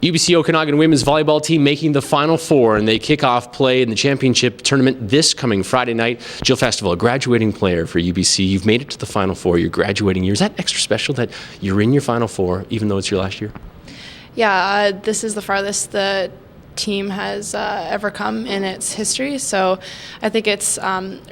UBC Okanagan women's volleyball team making the Final Four, and they kick off play in the championship tournament this coming Friday night. Jill Festival, a graduating player for UBC. You've made it to the Final Four, your graduating year. Is that extra special that you're in your Final Four, even though it's your last year? Yeah, this is the farthest the team has ever come in its history, so I think it's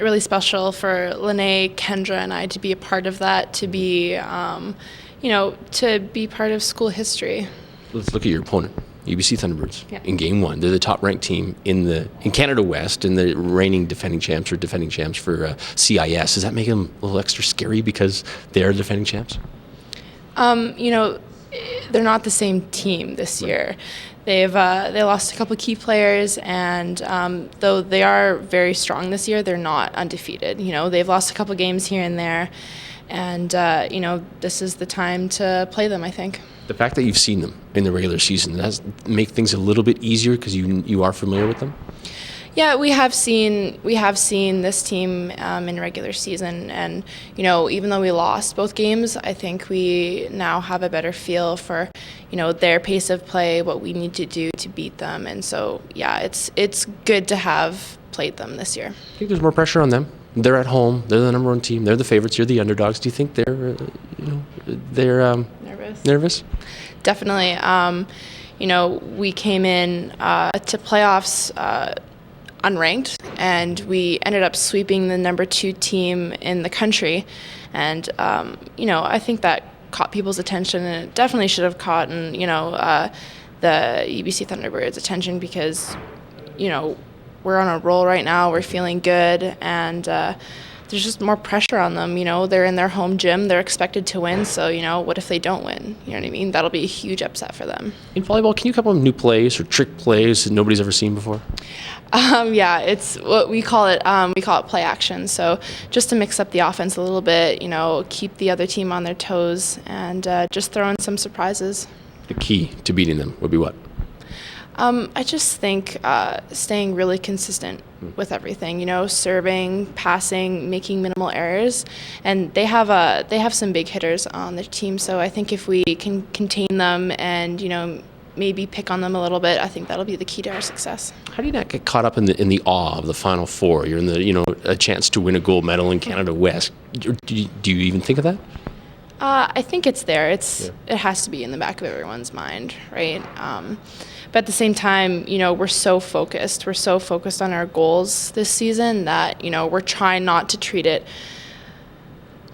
really special for Lene, Kendra, and I to be a part of that, to be, to be part of school history. Let's look at your opponent, UBC Thunderbirds, Yeah. in Game 1. They're the top-ranked team in Canada West, and the reigning defending champs for CIS. Does that make them a little extra scary because they're defending champs? They're not the same team this year. They lost a couple key players, and though they are very strong this year, they're not undefeated. They've lost a couple games here and there, and this is the time to play them, I think. The fact that you've seen them in the regular season, does that make things a little bit easier because you are familiar with them? Yeah, we have seen this team in regular season, and even though we lost both games, I think we now have a better feel for their pace of play, what we need to do to beat them, and so yeah, it's good to have played them this year. I think there's more pressure on them. They're at home. They're the number one team. They're the favorites. You're the underdogs. Do you think they're nervous? Definitely. We came in to playoffs unranked, and we ended up sweeping the number 2 team in the country, and I think that caught people's attention, and it definitely should have caught the UBC Thunderbirds' attention, because we're on a roll right now. We're feeling good, and there's just more pressure on them. They're in their home gym. They're expected to win. So, what if they don't win? You know what I mean? That'll be a huge upset for them. In volleyball, can you come up with new plays or trick plays that nobody's ever seen before? Yeah, it's what we call it. We call it play action. So just to mix up the offense a little bit, keep the other team on their toes, and just throw in some surprises. The key to beating them would be what? I just think staying really consistent with everything. Serving, passing, making minimal errors, and they have some big hitters on their team. So I think if we can contain them and maybe pick on them a little bit, I think that'll be the key to our success. How do you not get caught up in the awe of the Final Four? You're in the a chance to win a gold medal in Canada West. Do you even think of that? I think it's there. It has to be in the back of everyone's mind, right? But at the same time, we're so focused. We're so focused on our goals this season that, we're trying not to treat it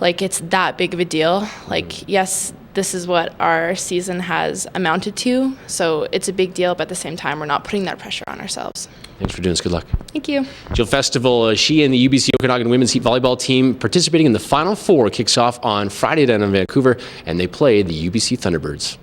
like it's that big of a deal. Like, yes, this is what our season has amounted to, so it's a big deal, but at the same time, we're not putting that pressure on ourselves. Thanks for doing this. Good luck. Thank you. Jill Festival, she and the UBC Okanagan women's heat volleyball team participating in the Final Four kicks off on Friday down in Vancouver, and they play the UBC Thunderbirds.